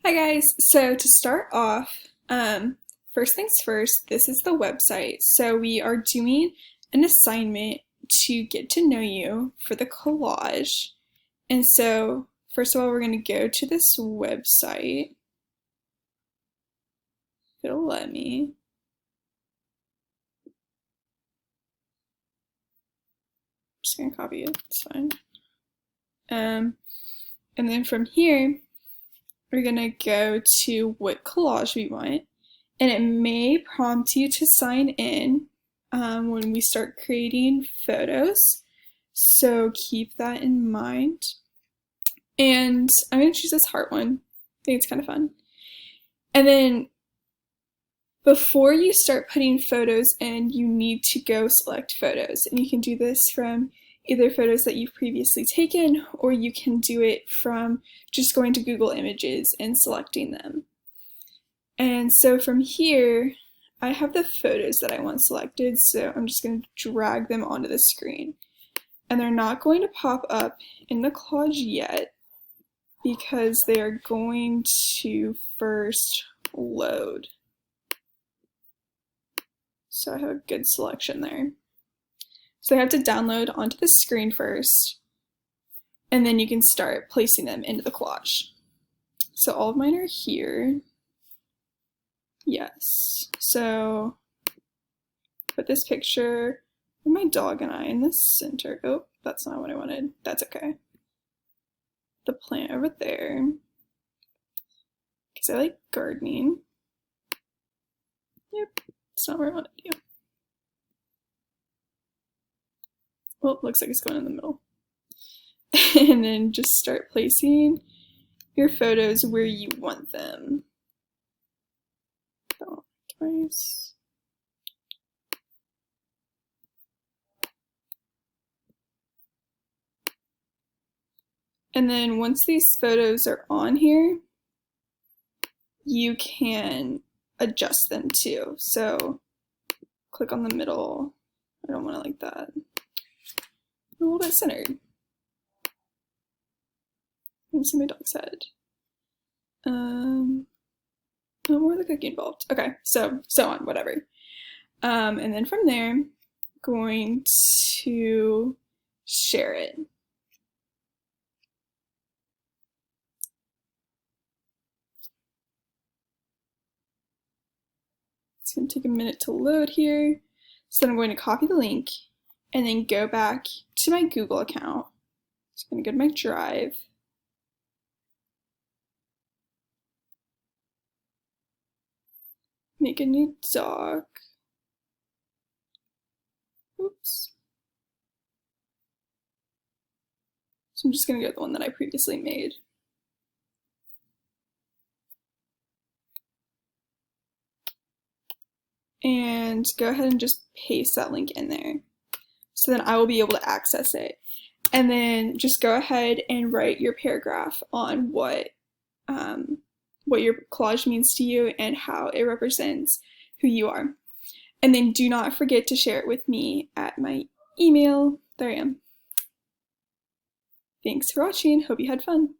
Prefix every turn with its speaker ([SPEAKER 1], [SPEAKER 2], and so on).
[SPEAKER 1] Hi guys, so to start off, first things first, this is the website. So we are doing an assignment to get to know you for the collage. And so first of all, we're going to go to this website. It'll let me. I'm just going to copy it, it's fine. And then from here, we're going to go to what collage we want. And it may prompt you to sign in when we start creating photos. So keep that in mind. And I'm going to choose this heart one. I think it's kind of fun. And then before you start putting photos in, you need to go select photos. And you can do this from either photos that you've previously taken, or you can do it from just going to Google Images and selecting them. And so from here, I have the photos that I want selected, so I'm just going to drag them onto the screen. And they're not going to pop up in the collage yet because they are going to first load. So I have a good selection there. So I have to download onto the screen first, and then you can start placing them into the collage. So all of mine are here. Yes, so put this picture of my dog and I in the center. Oh, that's not what I wanted. That's okay. The plant over there, because I like gardening. Yep, it's not where I want to do. Well, looks like it's going in the middle. And then just start placing your photos where you want them. Twice. And then once these photos are on here, you can adjust them too. So click on the middle. I don't want it like that. A little bit centered. And see my dog's head. No more of the cookie involved. Okay, so on, whatever. And then from there, going to share it. It's going to take a minute to load here. So then I'm going to copy the link and then go back to my Google account. So I'm going to go to my Drive. Make a new doc. Oops. So I'm just going to go with the one that I previously made. And go ahead and just paste that link in there. So then I will be able to access it. And then just go ahead and write your paragraph on what your collage means to you and how it represents who you are. And then do not forget to share it with me at my email. There I am. Thanks for watching. Hope you had fun.